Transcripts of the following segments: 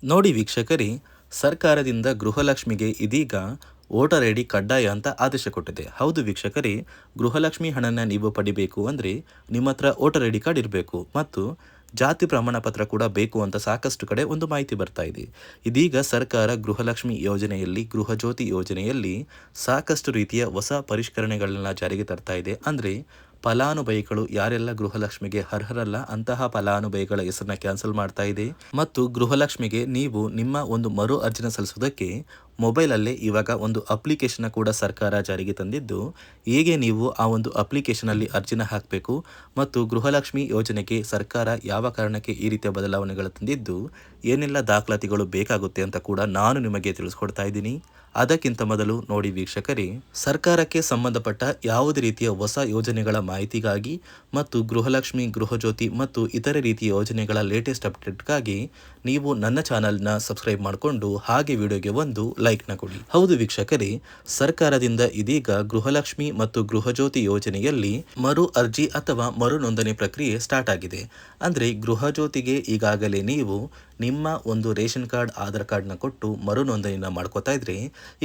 ನೋಡಿ ವೀಕ್ಷಕರೇ, ಸರ್ಕಾರದಿಂದ ಗೃಹಲಕ್ಷ್ಮಿಗೆ ಇದೀಗ ವೋಟರ್ ಐ ಡಿ ಕಡ್ಡಾಯ ಅಂತ ಆದೇಶ ಕೊಟ್ಟಿದೆ. ಹೌದು ವೀಕ್ಷಕರೇ, ಗೃಹಲಕ್ಷ್ಮಿ ಹಣನ ನೀವು ಪಡಿಬೇಕು ಅಂದರೆ ನಿಮ್ಮ ಹತ್ರ ವೋಟರ್ ಐ ಡಿ ಕಾರ್ಡ್ ಇರಬೇಕು ಮತ್ತು ಜಾತಿ ಪ್ರಮಾಣ ಪತ್ರ ಕೂಡ ಬೇಕು ಅಂತ ಸಾಕಷ್ಟು ಕಡೆ ಒಂದು ಮಾಹಿತಿ ಬರ್ತಾ ಇದೆ. ಇದೀಗ ಸರ್ಕಾರ ಗೃಹಲಕ್ಷ್ಮಿ ಯೋಜನೆಯಲ್ಲಿ, ಗೃಹಜ್ಯೋತಿ ಯೋಜನೆಯಲ್ಲಿ ಸಾಕಷ್ಟು ರೀತಿಯ ಹೊಸ ಪರಿಷ್ಕರಣೆಗಳನ್ನ ಜಾರಿಗೆ ತರ್ತಾ ಇದೆ. ಅಂದರೆ ಫಲಾನುಭವಿಗಳು ಯಾರೆಲ್ಲ ಗೃಹಲಕ್ಷ್ಮಿಗೆ ಅರ್ಹರಲ್ಲ ಅಂತಹ ಫಲಾನುಭವಿಗಳ ಹೆಸರನ್ನ ಕ್ಯಾನ್ಸಲ್ ಮಾಡ್ತಾ ಇದೆ ಮತ್ತು ಗೃಹಲಕ್ಷ್ಮಿಗೆ ನೀವು ನಿಮ್ಮ ಒಂದು ಮರು ಅರ್ಜಿನ ಸಲ್ಲಿಸೋದಕ್ಕೆ ಮೊಬೈಲಲ್ಲೇ ಇವಾಗ ಒಂದು ಅಪ್ಲಿಕೇಶನ್ ಕೂಡ ಸರ್ಕಾರ ಜಾರಿಗೆ ತಂದಿದ್ದು, ಹೇಗೆ ನೀವು ಆ ಒಂದು ಅಪ್ಲಿಕೇಶನಲ್ಲಿ ಅರ್ಜಿನ ಹಾಕಬೇಕು ಮತ್ತು ಗೃಹಲಕ್ಷ್ಮಿ ಯೋಜನೆಗೆ ಸರ್ಕಾರ ಯಾವ ಕಾರಣಕ್ಕೆ ಈ ರೀತಿಯ ಬದಲಾವಣೆಗಳು ತಂದಿದ್ದು, ಏನೆಲ್ಲ ದಾಖಲಾತಿಗಳು ಬೇಕಾಗುತ್ತೆ ಅಂತ ಕೂಡ ನಾನು ನಿಮಗೆ ತಿಳಿಸ್ಕೊಡ್ತಾ ಇದ್ದೀನಿ. ಅದಕ್ಕಿಂತ ಮೊದಲು ನೋಡಿ ವೀಕ್ಷಕರೇ, ಸರ್ಕಾರಕ್ಕೆ ಸಂಬಂಧಪಟ್ಟ ಯಾವುದೇ ರೀತಿಯ ಹೊಸ ಯೋಜನೆಗಳ ಮಾಹಿತಿಗಾಗಿ ಮತ್ತು ಗೃಹಲಕ್ಷ್ಮಿ, ಗೃಹಜ್ಯೋತಿ ಮತ್ತು ಇತರೆ ರೀತಿಯ ಯೋಜನೆಗಳ ಲೇಟೆಸ್ಟ್ ಅಪ್ಡೇಟ್ಗಾಗಿ ನೀವು ನನ್ನ ಚಾನಲ್ನ ಸಬ್ಸ್ಕ್ರೈಬ್ ಮಾಡಿಕೊಂಡು ಹಾಗೆ ವಿಡಿಯೋಗೆ ಒಂದು ಲೈಕ್ನ ಕೊಡಿ. ಹೌದು ವೀಕ್ಷಕರೇ, ಸರ್ಕಾರದಿಂದ ಇದೀಗ ಗೃಹಲಕ್ಷ್ಮಿ ಮತ್ತು ಗೃಹಜ್ಯೋತಿ ಯೋಜನೆಯಲ್ಲಿ ಮರು ಅರ್ಜಿ ಅಥವಾ ಮರು ನೋಂದಣಿ ಪ್ರಕ್ರಿಯೆ ಸ್ಟಾರ್ಟ್ ಆಗಿದೆ. ಅಂದರೆ ಗೃಹಜ್ಯೋತಿಗೆ ಈಗಾಗಲೇ ನೀವು ನಿಮ್ಮ ಒಂದು ರೇಷನ್ ಕಾರ್ಡ್, ಆಧಾರ್ ಕಾರ್ಡ್ನ ಕೊಟ್ಟು ಮರು ನೋಂದಣಿನ ಮಾಡ್ಕೋತಾ ಇದ್ರೆ,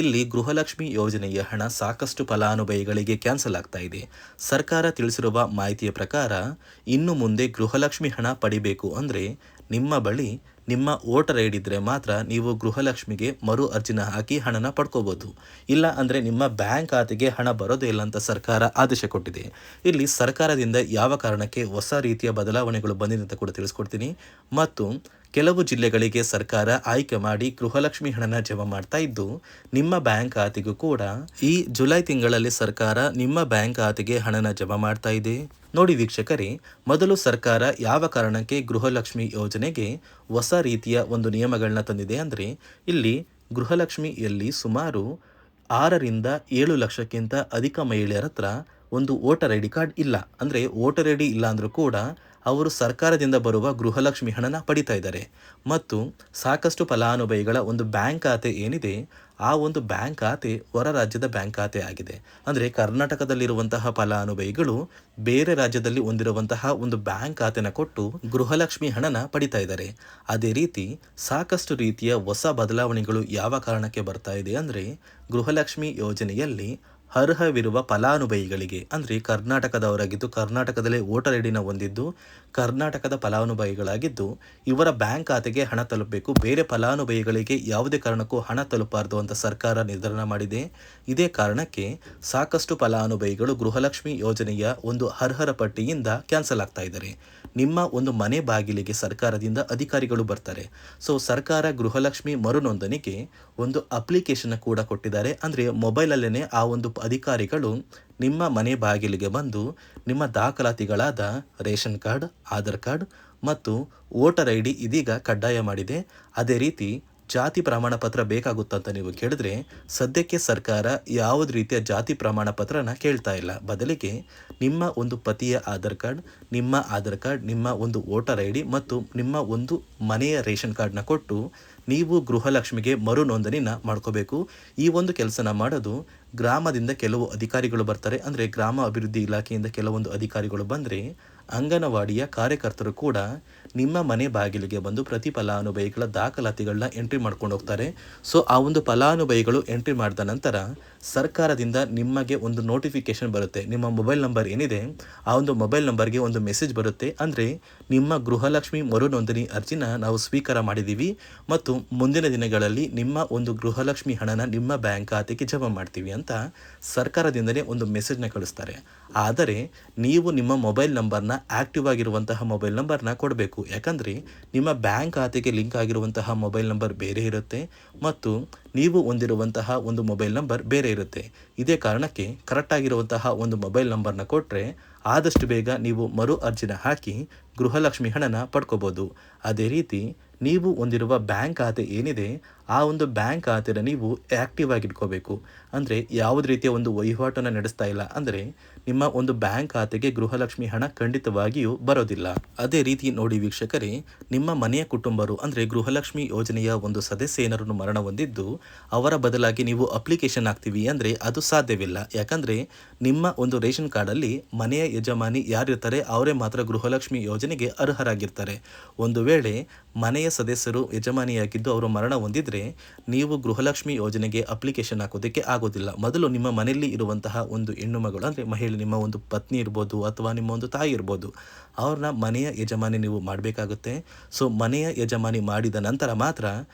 ಇಲ್ಲಿ ಗೃಹಲಕ್ಷ್ಮಿ ಯೋಜನೆಯ ಹಣ ಸಾಕಷ್ಟು ಫಲಾನುಭವಿಗಳಿಗೆ ಕ್ಯಾನ್ಸಲ್ ಆಗ್ತಾ ಇದೆ. ಸರ್ಕಾರ ತಿಳಿಸಿರುವ ಮಾಹಿತಿಯ ಪ್ರಕಾರ ಇನ್ನು ಮುಂದೆ ಗೃಹಲಕ್ಷ್ಮಿ ಹಣ ಪಡಿಬೇಕು ಅಂದರೆ ನಿಮ್ಮ ಬಳಿ ನಿಮ್ಮ ವೋಟರ್ ಐ ಡಿ ಇದ್ದರೆ ಮಾತ್ರ ನೀವು ಗೃಹಲಕ್ಷ್ಮಿಗೆ ಮರು ಅರ್ಜಿನ ಹಾಕಿ ಹಣನ ಪಡ್ಕೋಬೋದು. ಇಲ್ಲ ಅಂದರೆ ನಿಮ್ಮ ಬ್ಯಾಂಕ್ ಖಾತೆಗೆ ಹಣ ಬರೋದೇ ಇಲ್ಲ ಅಂತ ಸರ್ಕಾರ ಆದೇಶ ಕೊಟ್ಟಿದೆ. ಇಲ್ಲಿ ಸರ್ಕಾರದಿಂದ ಯಾವ ಕಾರಣಕ್ಕೆ ಹೊಸ ರೀತಿಯ ಬದಲಾವಣೆಗಳು ಬಂದಿದೆ ಅಂತ ಕೂಡ ತಿಳಿಸ್ಕೊಡ್ತೀನಿ. ಮತ್ತು ಕೆಲವು ಜಿಲ್ಲೆಗಳಿಗೆ ಸರ್ಕಾರ ಆಯ್ಕೆ ಮಾಡಿ ಗೃಹಲಕ್ಷ್ಮಿ ಹಣನ ಜಮಾ ಮಾಡ್ತಾ ಇದ್ದು, ನಿಮ್ಮ ಬ್ಯಾಂಕ್ ಖಾತೆಗೂ ಕೂಡ ಈ ಜುಲೈ ತಿಂಗಳಲ್ಲಿ ಸರ್ಕಾರ ನಿಮ್ಮ ಬ್ಯಾಂಕ್ ಖಾತೆಗೆ ಹಣನ ಜಮಾ ಮಾಡ್ತಾ ಇದೆ. ನೋಡಿ ವೀಕ್ಷಕರೇ, ಮೊದಲು ಸರ್ಕಾರ ಯಾವ ಕಾರಣಕ್ಕೆ ಗೃಹಲಕ್ಷ್ಮಿ ಯೋಜನೆಗೆ ಹೊಸ ರೀತಿಯ ಒಂದು ನಿಯಮಗಳನ್ನ ತಂದಿದೆ ಅಂದರೆ, ಇಲ್ಲಿ ಗೃಹಲಕ್ಷ್ಮಿಯಲ್ಲಿ ಸುಮಾರು 6ರಿಂದ 7 ಲಕ್ಷಕ್ಕಿಂತ ಅಧಿಕ ಮಹಿಳೆಯರ ಹತ್ರ ಒಂದು ವೋಟರ್ ಐ ಡಿ ಕಾರ್ಡ್ ಇಲ್ಲ. ಅಂದರೆ ವೋಟರ್ ಐ ಡಿ ಇಲ್ಲ ಅಂದರೂ ಕೂಡ ಅವರು ಸರ್ಕಾರದಿಂದ ಬರುವ ಗೃಹಲಕ್ಷ್ಮಿ ಹಣನ ಪಡಿತಾ ಇದ್ದಾರೆ. ಮತ್ತು ಸಾಕಷ್ಟು ಫಲಾನುಭವಿಗಳ ಒಂದು ಬ್ಯಾಂಕ್ ಖಾತೆ ಏನಿದೆ, ಆ ಒಂದು ಬ್ಯಾಂಕ್ ಖಾತೆ ಹೊರ ರಾಜ್ಯದ ಬ್ಯಾಂಕ್ ಖಾತೆ ಆಗಿದೆ. ಅಂದರೆ ಕರ್ನಾಟಕದಲ್ಲಿರುವಂತಹ ಫಲಾನುಭವಿಗಳು ಬೇರೆ ರಾಜ್ಯದಲ್ಲಿ ಹೊಂದಿರುವಂತಹ ಒಂದು ಬ್ಯಾಂಕ್ ಖಾತೆನ ಕೊಟ್ಟು ಗೃಹಲಕ್ಷ್ಮಿ ಹಣನ ಪಡಿತಾ ಇದ್ದಾರೆ. ಅದೇ ರೀತಿ ಸಾಕಷ್ಟು ರೀತಿಯ ಹೊಸ ಬದಲಾವಣೆಗಳು ಯಾವ ಕಾರಣಕ್ಕೆ ಬರ್ತಾ ಇದೆ ಅಂದರೆ, ಗೃಹಲಕ್ಷ್ಮಿ ಯೋಜನೆಯಲ್ಲಿ ಅರ್ಹವಿರುವ ಫಲಾನುಭವಿಗಳಿಗೆ, ಅಂದರೆ ಕರ್ನಾಟಕದವರಾಗಿದ್ದು ಕರ್ನಾಟಕದಲ್ಲೇ ವೋಟರ್ ಐ ಡಿನ ಹೊಂದಿದ್ದು ಕರ್ನಾಟಕದ ಫಲಾನುಭವಿಗಳಾಗಿದ್ದು ಇವರ ಬ್ಯಾಂಕ್ ಖಾತೆಗೆ ಹಣ ತಲುಪಬೇಕು, ಬೇರೆ ಫಲಾನುಭವಿಗಳಿಗೆ ಯಾವುದೇ ಕಾರಣಕ್ಕೂ ಹಣ ತಲುಪಬಾರದು ಅಂತ ಸರ್ಕಾರ ನಿರ್ಧಾರ ಮಾಡಿದೆ. ಇದೇ ಕಾರಣಕ್ಕೆ ಸಾಕಷ್ಟು ಫಲಾನುಭವಿಗಳು ಗೃಹಲಕ್ಷ್ಮಿ ಯೋಜನೆಯ ಒಂದು ಅರ್ಹರ ಪಟ್ಟಿಯಿಂದ ಕ್ಯಾನ್ಸಲ್ ಆಗ್ತಾ ಇದ್ದಾರೆ. ನಿಮ್ಮ ಒಂದು ಮನೆ ಬಾಗಿಲಿಗೆ ಸರ್ಕಾರದಿಂದ ಅಧಿಕಾರಿಗಳು ಬರ್ತಾರೆ. ಸೊ ಸರ್ಕಾರ ಗೃಹಲಕ್ಷ್ಮಿ ಮರು ನೋಂದಣಿಗೆ ಒಂದು ಅಪ್ಲಿಕೇಶನ್ ಕೂಡ ಕೊಟ್ಟಿದ್ದಾರೆ. ಅಂದರೆ ಮೊಬೈಲಲ್ಲೇ ಆ ಒಂದು ಅಧಿಕಾರಿಗಳು ನಿಮ್ಮ ಮನೆ ಬಾಗಿಲಿಗೆ ಬಂದು ನಿಮ್ಮ ದಾಖಲಾತಿಗಳಾದ ರೇಷನ್ ಕಾರ್ಡ್, ಆಧಾರ್ ಕಾರ್ಡ್ ಮತ್ತು ವೋಟರ್ ಐ ಡಿ ಇದೀಗ ಕಡ್ಡಾಯ ಮಾಡಿದೆ. ಅದೇ ರೀತಿ ಜಾತಿ ಪ್ರಮಾಣ ಪತ್ರ ಬೇಕಾಗುತ್ತಂತ ನೀವು ಕೇಳಿದ್ರೆ, ಸದ್ಯಕ್ಕೆ ಸರ್ಕಾರ ಯಾವುದೇ ರೀತಿಯ ಜಾತಿ ಪ್ರಮಾಣ ಪತ್ರನ ಕೇಳ್ತಾ ಇಲ್ಲ. ಬದಲಿಗೆ ನಿಮ್ಮ ಒಂದು ಪತಿಯ ಆಧಾರ್ ಕಾರ್ಡ್, ನಿಮ್ಮ ಒಂದು ವೋಟರ್ ಐ ಡಿ ಮತ್ತು ನಿಮ್ಮ ಒಂದು ಮನೆಯ ರೇಷನ್ ಕಾರ್ಡ್ನ ಕೊಟ್ಟು ನೀವು ಗೃಹಲಕ್ಷ್ಮಿಗೆ ಮರು ನೋಂದಣಿನ ಮಾಡ್ಕೋಬೇಕು. ಈ ಒಂದು ಕೆಲಸನ ಮಾಡೋದು ಗ್ರಾಮದಿಂದ ಕೆಲವು ಅಧಿಕಾರಿಗಳು ಬರ್ತಾರೆ. ಅಂದರೆ ಗ್ರಾಮ ಅಭಿವೃದ್ಧಿ ಇಲಾಖೆಯಿಂದ ಕೆಲವೊಂದು ಅಧಿಕಾರಿಗಳು ಬಂದರೆ ಅಂಗನವಾಡಿಯ ಕಾರ್ಯಕರ್ತರು ಕೂಡ ನಿಮ್ಮ ಮನೆ ಬಾಗಿಲಿಗೆ ಬಂದು ಪ್ರತಿ ಫಲಾನುಭವಿಗಳ ದಾಖಲಾತಿಗಳನ್ನ ಎಂಟ್ರಿ ಮಾಡ್ಕೊಂಡು ಹೋಗ್ತಾರೆ. ಸೊ ಆ ಒಂದು ಫಲಾನುಭವಿಗಳು ಎಂಟ್ರಿ ಮಾಡಿದ ನಂತರ ಸರ್ಕಾರದಿಂದ ನಿಮಗೆ ಒಂದು ನೋಟಿಫಿಕೇಶನ್ ಬರುತ್ತೆ. ನಿಮ್ಮ ಮೊಬೈಲ್ ನಂಬರ್ ಏನಿದೆ ಆ ಒಂದು ಮೊಬೈಲ್ ನಂಬರ್ಗೆ ಒಂದು ಮೆಸೇಜ್ ಬರುತ್ತೆ. ಅಂದರೆ ನಿಮ್ಮ ಗೃಹಲಕ್ಷ್ಮಿ ಮರು ನೋಂದಣಿ ಅರ್ಜಿನ ನಾವು ಸ್ವೀಕಾರ ಮಾಡಿದ್ದೀವಿ ಮತ್ತು ಮುಂದಿನ ದಿನಗಳಲ್ಲಿ ನಿಮ್ಮ ಒಂದು ಗೃಹಲಕ್ಷ್ಮಿ ಹಣನ ನಿಮ್ಮ ಬ್ಯಾಂಕ್ ಖಾತೆಗೆ ಜಮಾ ಮಾಡ್ತೀವಿ ಅಂತ ಸರ್ಕಾರದಿಂದಲೇ ಒಂದು ಮೆಸೇಜ್ನ ಕಳಿಸ್ತಾರೆ. ಆದರೆ ನೀವು ನಿಮ್ಮ ಮೊಬೈಲ್ ನಂಬರ್ನ ಆಕ್ಟಿವ್ ಆಗಿರುವಂತಹ ಮೊಬೈಲ್ ನಂಬರ್ನ ಕೊಡಬೇಕು. ಯಾಕಂದರೆ ನಿಮ್ಮ ಬ್ಯಾಂಕ್ ಖಾತೆಗೆ ಲಿಂಕ್ ಆಗಿರುವಂತಹ ಮೊಬೈಲ್ ನಂಬರ್ ಬೇರೆ ಇರುತ್ತೆ ಮತ್ತು ನೀವು ಹೊಂದಿರುವಂತಹ ಒಂದು ಮೊಬೈಲ್ ನಂಬರ್ ಬೇರೆ ಇರುತ್ತೆ. ಇದೇ ಕಾರಣಕ್ಕೆ ಕರೆಕ್ಟ್ ಆಗಿರುವಂತಹ ಒಂದು ಮೊಬೈಲ್ ನಂಬರ್ನ ಕೊಟ್ಟರೆ ಆದಷ್ಟು ಬೇಗ ನೀವು ಮರು ಅರ್ಜಿನ ಹಾಕಿ ಗೃಹಲಕ್ಷ್ಮಿ ಹಣನ ಪಡ್ಕೋಬೋದು. ಅದೇ ರೀತಿ ನೀವು ಹೊಂದಿರುವ ಬ್ಯಾಂಕ್ ಖಾತೆ ಏನಿದೆ ಆ ಒಂದು ಬ್ಯಾಂಕ್ ಖಾತೆನ ನೀವು ಆ್ಯಕ್ಟಿವ್ ಆಗಿ ಇಟ್ಕೋಬೇಕು. ಅಂದರೆ ಯಾವುದೇ ರೀತಿಯ ಒಂದು ವಹಿವಾಟನ್ನು ನಡೆಸ್ತಾ ಇಲ್ಲ ಅಂದರೆ ನಿಮ್ಮ ಒಂದು ಬ್ಯಾಂಕ್ ಖಾತೆಗೆ ಗೃಹಲಕ್ಷ್ಮಿ ಹಣ ಖಂಡಿತವಾಗಿಯೂ ಬರೋದಿಲ್ಲ. ಅದೇ ರೀತಿ ನೋಡಿ ವೀಕ್ಷಕರೇ, ನಿಮ್ಮ ಮನೆಯ ಕುಟುಂಬರು ಅಂದರೆ ಗೃಹಲಕ್ಷ್ಮಿ ಯೋಜನೆಯ ಒಂದು ಸದಸ್ಯ ಏನಾರನ್ನು ಮರಣ ಹೊಂದಿದ್ದು ಅವರ ಬದಲಾಗಿ ನೀವು ಅಪ್ಲಿಕೇಶನ್ ಹಾಕ್ತೀವಿ ಅಂದರೆ ಅದು ಸಾಧ್ಯವಿಲ್ಲ. ಯಾಕಂದರೆ ನಿಮ್ಮ ಒಂದು ರೇಷನ್ ಕಾರ್ಡಲ್ಲಿ ಮನೆಯ ಯಜಮಾನಿ ಯಾರಿರ್ತಾರೆ ಅವರೇ ಮಾತ್ರ ಗೃಹಲಕ್ಷ್ಮಿ ಯೋಜನೆಗೆ ಅರ್ಹರಾಗಿರ್ತಾರೆ. ಒಂದು ವೇಳೆ ಮನೆಯ ಸದಸ್ಯರು ಯಜಮಾನಿಯಾಗಿದ್ದು ಅವರು ಮರಣ ಹೊಂದಿದ್ರೆ ನೀವು ಗೃಹಲಕ್ಷ್ಮಿ ಯೋಜನೆಗೆ ಅಪ್ಲಿಕೇಶನ್ ಹಾಕೋದಕ್ಕೆ ಆಗೋದಿಲ್ಲ. ಮೊದಲು ನಿಮ್ಮ ಮನೆಯಲ್ಲಿ ಇರುವಂತಹ ಒಂದು ಹೆಣ್ಣು ಮಗಳು ಅಂದರೆ ಮಹಿಳೆ, ನಿಮ್ಮ ಒಂದು ಪತ್ನಿ ಇರ್ಬೋದು ಅಥವಾ ನಿಮ್ಮ ಒಂದು ತಾಯಿ ಇರ್ಬೋದು, ಅವ್ರನ್ನ ಮನೆಯ ಯಜಮಾನಿ ನೀವು ಮಾಡಬೇಕಾಗುತ್ತೆ. ಸೊ ಮನೆಯ ಯಜಮಾನಿ ಮಾಡಿದ ನಂತರ ಮಾತ್ರ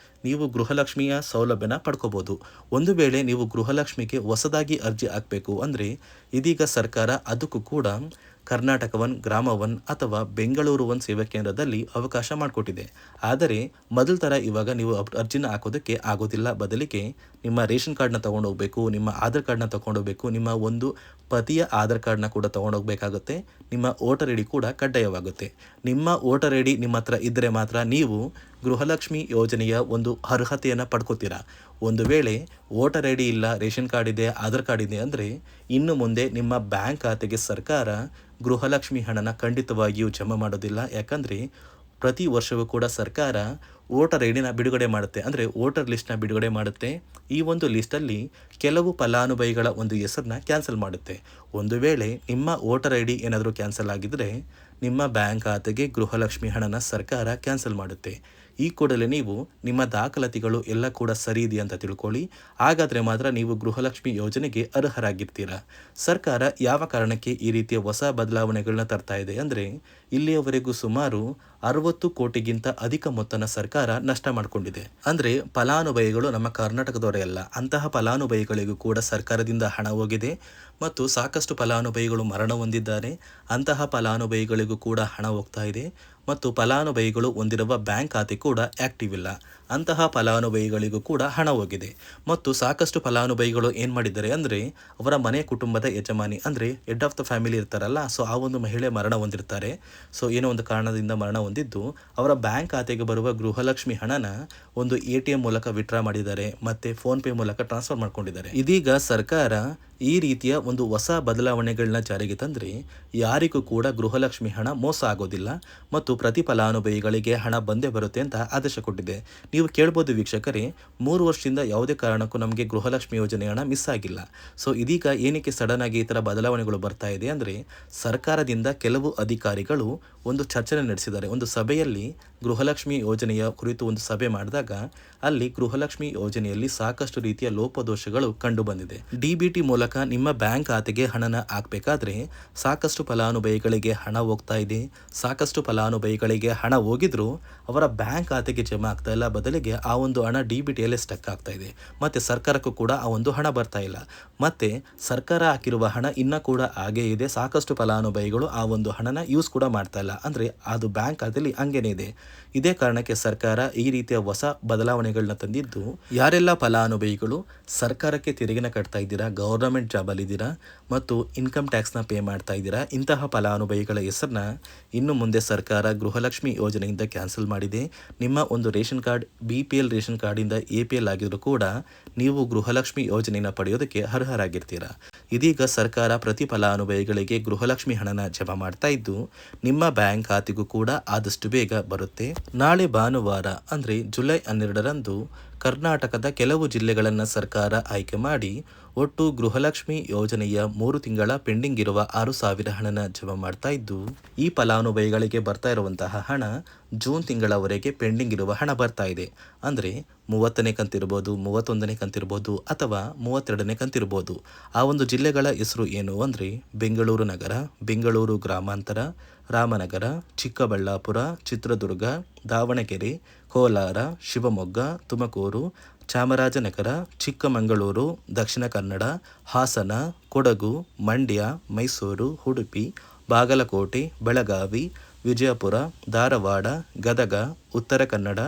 ನೀವು ಗೃಹಲಕ್ಷ್ಮಿಯ ಸೌಲಭ್ಯನ ಪಡ್ಕೋಬೋದು. ಒಂದು ವೇಳೆ ನೀವು ಗೃಹಲಕ್ಷ್ಮಿಗೆ ಹೊಸದಾಗಿ ಅರ್ಜಿ ಹಾಕಬೇಕು ಅಂದರೆ ಇದೀಗ ಸರ್ಕಾರ ಅದಕ್ಕೂ ಕೂಡ ಕರ್ನಾಟಕ ಒನ್, ಗ್ರಾಮ ಒನ್ ಅಥವಾ ಬೆಂಗಳೂರು ಒನ್ ಸೇವಾ ಕೇಂದ್ರದಲ್ಲಿ ಅವಕಾಶ ಮಾಡಿಕೊಟ್ಟಿದೆ. ಆದರೆ ಮೊದಲ ಥರ ಇವಾಗ ನೀವು ಅರ್ಜಿನ ಹಾಕೋದಕ್ಕೆ ಆಗೋದಿಲ್ಲ. ಬದಲಿಗೆ ನಿಮ್ಮ ರೇಷನ್ ಕಾರ್ಡ್ನ ತೊಗೊಂಡೋಗ್ಬೇಕು, ನಿಮ್ಮ ಆಧಾರ್ ಕಾರ್ಡ್ನ ತೊಗೊಂಡೋಗ್ಬೇಕು, ನಿಮ್ಮ ಒಂದು ಪತಿಯ ಆಧಾರ್ ಕಾರ್ಡ್ನ ಕೂಡ ತೊಗೊಂಡೋಗ್ಬೇಕಾಗುತ್ತೆ. ನಿಮ್ಮ ವೋಟರ್ ಐ ಡಿ ಕೂಡ ಕಡ್ಡಾಯವಾಗುತ್ತೆ. ನಿಮ್ಮ ವೋಟರ್ ಐ ಡಿ ನಿಮ್ಮ ಹತ್ರ ಇದ್ದರೆ ಮಾತ್ರ ನೀವು ಗೃಹಲಕ್ಷ್ಮಿ ಯೋಜನೆಯ ಒಂದು ಅರ್ಹತೆಯನ್ನು ಪಡ್ಕೋತೀರಾ. ಒಂದು ವೇಳೆ ವೋಟರ್ ಐ ಡಿ ಇಲ್ಲ, ರೇಷನ್ ಕಾರ್ಡ್ ಇದೆ, ಆಧಾರ್ ಕಾರ್ಡ್ ಇದೆ ಅಂದರೆ ಇನ್ನು ಮುಂದೆ ನಿಮ್ಮ ಬ್ಯಾಂಕ್ ಖಾತೆಗೆ ಸರ್ಕಾರ ಗೃಹಲಕ್ಷ್ಮಿ ಹಣನ ಖಂಡಿತವಾಗಿಯೂ ಜಮಾ ಮಾಡೋದಿಲ್ಲ. ಯಾಕಂದರೆ ಪ್ರತಿ ವರ್ಷವೂ ಕೂಡ ಸರ್ಕಾರ ವೋಟರ್ ಐ ಡಿನ ಬಿಡುಗಡೆ ಮಾಡುತ್ತೆ, ಅಂದರೆ ವೋಟರ್ ಲಿಸ್ಟ್ನ ಬಿಡುಗಡೆ ಮಾಡುತ್ತೆ. ಈ ಒಂದು ಲಿಸ್ಟಲ್ಲಿ ಕೆಲವು ಫಲಾನುಭವಿಗಳ ಒಂದು ಹೆಸರನ್ನ ಕ್ಯಾನ್ಸಲ್ ಮಾಡುತ್ತೆ. ಒಂದು ವೇಳೆ ನಿಮ್ಮ ವೋಟರ್ ಐ ಡಿ ಏನಾದರೂ ಕ್ಯಾನ್ಸಲ್ ಆಗಿದ್ದರೆ ನಿಮ್ಮ ಬ್ಯಾಂಕ್ ಖಾತೆಗೆ ಗೃಹಲಕ್ಷ್ಮಿ ಹಣನ ಸರ್ಕಾರ ಕ್ಯಾನ್ಸಲ್ ಮಾಡುತ್ತೆ. ಈ ಕೂಡಲೇ ನೀವು ನಿಮ್ಮ ದಾಖಲಾತಿಗಳು ಎಲ್ಲ ಕೂಡ ಸರಿ ಇದೆ ಅಂತ ತಿಳ್ಕೊಳ್ಳಿ. ಹಾಗಾದರೆ ಮಾತ್ರ ನೀವು ಗೃಹಲಕ್ಷ್ಮಿ ಯೋಜನೆಗೆ ಅರ್ಹರಾಗಿರ್ತೀರಾ. ಸರ್ಕಾರ ಯಾವ ಕಾರಣಕ್ಕೆ ಈ ರೀತಿಯ ಹೊಸ ಬದಲಾವಣೆಗಳನ್ನ ತರ್ತಾ ಇದೆ ಅಂದರೆ ಇಲ್ಲಿಯವರೆಗೂ ಸುಮಾರು 60 ಕೋಟಿಗಿಂತ ಅಧಿಕ ಮೊತ್ತನ ಸರ್ಕಾರ ನಷ್ಟ ಮಾಡಿಕೊಂಡಿದೆ. ಅಂದರೆ ಫಲಾನುಭವಿಗಳು ನಮ್ಮ ಕರ್ನಾಟಕದವರೇ ಅಲ್ಲ, ಅಂತಹ ಫಲಾನುಭವಿಗಳಿಗೂ ಕೂಡ ಸರ್ಕಾರದಿಂದ ಹಣ ಹೋಗಿದೆ ಮತ್ತು ಸಾಕಷ್ಟು ಫಲಾನುಭವಿಗಳು ಮರಣ ಹೊಂದಿದ್ದಾರೆ. ಅಂತಹ ಫಲಾನುಭವಿಗಳಿಗೂ ಕೂಡ ಹಣ ಹೋಗ್ತಾ ಇದೆ ಮತ್ತು ಫಲಾನುಭವಿಗಳು ಹೊಂದಿರುವ ಬ್ಯಾಂಕ್ ಖಾತೆ ಕೂಡ ಆ್ಯಕ್ಟಿವ್ ಇಲ್ಲ. ಅಂತಹ ಫಲಾನುಭವಿಗಳಿಗೂ ಕೂಡ ಹಣ ಹೋಗಿದೆ ಮತ್ತು ಸಾಕಷ್ಟು ಫಲಾನುಭವಿಗಳು ಏನು ಮಾಡಿದ್ದಾರೆ ಅಂದರೆ ಅವರ ಮನೆ ಕುಟುಂಬದ ಯಜಮಾನಿ ಅಂದರೆ ಹೆಡ್ ಆಫ್ ದ ಫ್ಯಾಮಿಲಿ ಇರ್ತಾರಲ್ಲ, ಸೊ ಆ ಒಂದು ಮಹಿಳೆ ಮರಣ ಹೊಂದಿರ್ತಾರೆ. ಸೊ ಏನೋ ಒಂದು ಕಾರಣದಿಂದ ಮರಣ ಹೊಂದಿದ್ದು ಅವರ ಬ್ಯಾಂಕ್ ಖಾತೆಗೆ ಬರುವ ಗೃಹಲಕ್ಷ್ಮಿ ಹಣನ ಒಂದು ATM ಮೂಲಕ ವಿತ್ಡ್ರಾ ಮಾಡಿದ್ದಾರೆ ಮತ್ತು ಫೋನ್ಪೇ ಮೂಲಕ ಟ್ರಾನ್ಸ್ಫರ್ ಮಾಡ್ಕೊಂಡಿದ್ದಾರೆ. ಇದೀಗ ಸರ್ಕಾರ ಈ ರೀತಿಯ ಒಂದು ಹೊಸ ಬದಲಾವಣೆಗಳನ್ನ ಜಾರಿಗೆ ತಂದರೆ ಯಾರಿಗೂ ಕೂಡ ಗೃಹಲಕ್ಷ್ಮಿ ಹಣ ಮೋಸ ಆಗೋದಿಲ್ಲ ಮತ್ತು ಪ್ರತಿ ಫಲಾನುಭವಿಗಳಿಗೆ ಹಣ ಬಂದೇ ಬರುತ್ತೆ ಅಂತ ಆದೇಶ ಕೊಟ್ಟಿದೆ. ನೀವು ಕೇಳ್ಬೋದು ವೀಕ್ಷಕರೇ, 3 ವರ್ಷದಿಂದ ಯಾವುದೇ ಕಾರಣಕ್ಕೂ ನಮಗೆ ಗೃಹಲಕ್ಷ್ಮಿ ಯೋಜನೆ ಹಣ ಮಿಸ್ ಆಗಿಲ್ಲ. ಸೊ ಇದೀಗ ಏನಕ್ಕೆ ಸಡನ್ ಆಗಿ ಈ ಥರ ಬದಲಾವಣೆಗಳು ಬರ್ತಾ ಇದೆ ಅಂದರೆ ಸರ್ಕಾರದಿಂದ ಕೆಲವು ಅಧಿಕಾರಿಗಳು ಒಂದು ಚರ್ಚೆ ನಡೆಸಿದ್ದಾರೆ. ಒಂದು ಸಭೆಯಲ್ಲಿ ಗೃಹಲಕ್ಷ್ಮಿ ಯೋಜನೆಯ ಕುರಿತು ಒಂದು ಸಭೆ ಮಾಡಿದಾಗ ಅಲ್ಲಿ ಗೃಹಲಕ್ಷ್ಮಿ ಯೋಜನೆಯಲ್ಲಿ ಸಾಕಷ್ಟು ರೀತಿಯ ಲೋಪದೋಷಗಳು ಕಂಡು ಬಂದಿದೆ. DBT ಮೂಲಕ ನಿಮ್ಮ ಬ್ಯಾಂಕ್ ಖಾತೆಗೆ ಹಣನ ಹಾಕಬೇಕಾದ್ರೆ ಸಾಕಷ್ಟು ಫಲಾನುಭವಿಗಳಿಗೆ ಹಣ ಹೋಗ್ತಾ ಇದೆ. ಸಾಕಷ್ಟು ಫಲಾನುಭವಿಗಳಿಗೆ ಹಣ ಹೋಗಿದ್ರು ಅವರ ಬ್ಯಾಂಕ್ ಖಾತೆಗೆ ಜಮಾ ಆಗ್ತಾ ಇಲ್ಲ, ಬದಲಿಗೆ ಆ ಒಂದು ಹಣ DBTಯಲ್ಲೇ ಸ್ಟಕ್ ಆಗ್ತಾ ಇದೆ. ಮತ್ತು ಸರ್ಕಾರಕ್ಕೂ ಕೂಡ ಆ ಒಂದು ಹಣ ಬರ್ತಾ ಇಲ್ಲ. ಮತ್ತು ಸರ್ಕಾರ ಹಾಕಿರುವ ಹಣ ಇನ್ನೂ ಕೂಡ ಹಾಗೇ ಇದೆ. ಸಾಕಷ್ಟು ಫಲಾನುಭವಿಗಳು ಆ ಒಂದು ಹಣನ ಯೂಸ್ ಕೂಡ ಮಾಡ್ತಾ ಇಲ್ಲ, ಅಂದರೆ ಅದು ಬ್ಯಾಂಕ್ ಖಾತೆಯಲ್ಲಿ ಹಂಗೇನೆ ಇದೆ. ಇದೇ ಕಾರಣಕ್ಕೆ ಸರ್ಕಾರ ಈ ರೀತಿಯ ಹೊಸ ಬದಲಾವಣೆಗಳನ್ನ ತಂದಿದ್ದು, ಯಾರೆಲ್ಲ ಫಲಾನುಭವಿಗಳು ಸರ್ಕಾರಕ್ಕೆ ತೆರಿಗೆನ ಕಟ್ತಾ ಇದ್ದೀರಾ, ಗೌರ್ನಮೆಂಟ್ ಜಾಬಲ್ಲಿದ್ದೀರಾ ಮತ್ತು ಇನ್ಕಮ್ ಟ್ಯಾಕ್ಸ್ನ ಪೇ ಮಾಡ್ತಾ ಇದ್ದೀರಾ, ಇಂತಹ ಫಲಾನುಭವಿಗಳ ಹೆಸರನ್ನ ಇನ್ನು ಮುಂದೆ ಸರ್ಕಾರ ಗೃಹಲಕ್ಷ್ಮಿ ಯೋಜನೆಯಿಂದ ಕ್ಯಾನ್ಸಲ್ ಮಾಡಿದೆ. ನಿಮ್ಮ ಒಂದು ರೇಷನ್ ಕಾರ್ಡ್ BPL ರೇಷನ್ ಕಾರ್ಡಿಂದ APL ಆಗಿದ್ರು ಕೂಡ ನೀವು ಗೃಹಲಕ್ಷ್ಮಿ ಯೋಜನೆಯನ್ನು ಪಡೆಯೋದಕ್ಕೆ ಅರ್ಹರಾಗಿರ್ತೀರಾ. ಇದೀಗ ಸರ್ಕಾರ ಪ್ರತಿ ಫಲಾನುಭವಿಗಳಿಗೆ ಗೃಹಲಕ್ಷ್ಮಿ ಹಣನ ಜಮಾ ಮಾಡ್ತಾ ಇದ್ದು ನಿಮ್ಮ ಬ್ಯಾಂಕ್ ಖಾತೆಗೂ ಕೂಡ ಆದಷ್ಟು ಬೇಗ ಬರುತ್ತೆ. ನಾಳೆ ಭಾನುವಾರ ಅಂದರೆ ಜುಲೈ 12ರಂದು ಕರ್ನಾಟಕದ ಕೆಲವು ಜಿಲ್ಲೆಗಳನ್ನು ಸರ್ಕಾರ ಆಯ್ಕೆ ಮಾಡಿ ಒಟ್ಟು ಗೃಹಲಕ್ಷ್ಮಿ ಯೋಜನೆಯ 3 ತಿಂಗಳ ಪೆಂಡಿಂಗ್ ಇರುವ 6,000 ಹಣನ ಜಮಾ ಮಾಡ್ತಾ ಇದ್ದು ಈ ಫಲಾನುಭವಿಗಳಿಗೆ ಬರ್ತಾ ಇರುವಂತಹ ಹಣ ಜೂನ್ ತಿಂಗಳವರೆಗೆ ಪೆಂಡಿಂಗ್ ಇರುವ ಹಣ ಬರ್ತಾ ಇದೆ. ಅಂದರೆ 30ನೇ ಕಂತಿರ್ಬೋದು, 31ನೇ ಕಂತಿರ್ಬೋದು ಅಥವಾ 32ನೇ ಕಂತಿರ್ಬೋದು. ಆ ಒಂದು ಜಿಲ್ಲೆಗಳ ಹೆಸರು ಏನು ಅಂದರೆ ಬೆಂಗಳೂರು ನಗರ, ಬೆಂಗಳೂರು ಗ್ರಾಮಾಂತರ, ರಾಮನಗರ, ಚಿಕ್ಕಬಳ್ಳಾಪುರ, ಚಿತ್ರದುರ್ಗ, ದಾವಣಗೆರೆ, ಕೋಲಾರ, ಶಿವಮೊಗ್ಗ, ತುಮಕೂರು, ಚಾಮರಾಜನಗರ, ಚಿಕ್ಕಮಗಳೂರು, ದಕ್ಷಿಣ ಕನ್ನಡ, ಹಾಸನ, ಕೊಡಗು, ಮಂಡ್ಯ, ಮೈಸೂರು, ಉಡುಪಿ, ಬಾಗಲಕೋಟೆ, ಬೆಳಗಾವಿ, ವಿಜಯಪುರ, ಧಾರವಾಡ, ಗದಗ, ಉತ್ತರ ಕನ್ನಡ,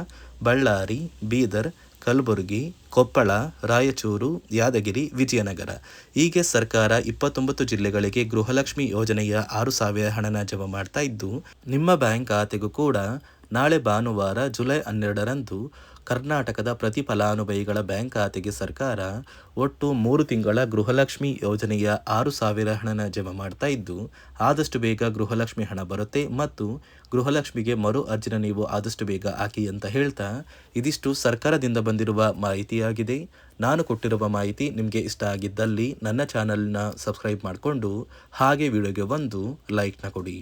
ಬಳ್ಳಾರಿ, ಬೀದರ್, ಕಲಬುರಗಿ, ಕೊಪ್ಪಳ, ರಾಯಚೂರು, ಯಾದಗಿರಿ, ವಿಜಯನಗರ ಹೀಗೆ ಸರ್ಕಾರ 29 ಜಿಲ್ಲೆಗಳಿಗೆ ಗೃಹಲಕ್ಷ್ಮಿ ಯೋಜನೆಯ 6,000 ಹಣನ ಜಮಾ ಮಾಡ್ತಾ ಇದ್ದು ನಿಮ್ಮ ಬ್ಯಾಂಕ್ ಖಾತೆಗೂ ಕೂಡ ನಾಳೆ ಭಾನುವಾರ ಜುಲೈ 12ರಂದು ಕರ್ನಾಟಕದ ಪ್ರತಿ ಫಲಾನುಭವಿಗಳ ಬ್ಯಾಂಕ್ ಖಾತೆಗೆ ಸರ್ಕಾರ ಒಟ್ಟು 3 ತಿಂಗಳ ಗೃಹಲಕ್ಷ್ಮಿ ಯೋಜನೆಯ 6,000 ಹಣನ ಜಮಾ ಮಾಡ್ತಾ ಇದ್ದು, ಆದಷ್ಟು ಬೇಗ ಗೃಹಲಕ್ಷ್ಮಿ ಹಣ ಬರುತ್ತೆ ಮತ್ತು ಗೃಹಲಕ್ಷ್ಮಿಗೆ ಮರು ಅರ್ಜಿನ ನೀವು ಆದಷ್ಟು ಬೇಗ ಹಾಕಿ ಅಂತ ಹೇಳ್ತಾ, ಇದಿಷ್ಟು ಸರ್ಕಾರದಿಂದ ಬಂದಿರುವ ಮಾಹಿತಿಯಾಗಿದೆ. ನಾನು ಕೊಟ್ಟಿರುವ ಮಾಹಿತಿ ನಿಮಗೆ ಇಷ್ಟ ಆಗಿದ್ದಲ್ಲಿ ನನ್ನ ಚಾನಲ್ನ ಸಬ್ಸ್ಕ್ರೈಬ್ ಮಾಡಿಕೊಂಡು ಹಾಗೆ ವಿಡಿಯೋಗೆ ಒಂದು ಲೈಕ್ನ ಕೊಡಿ.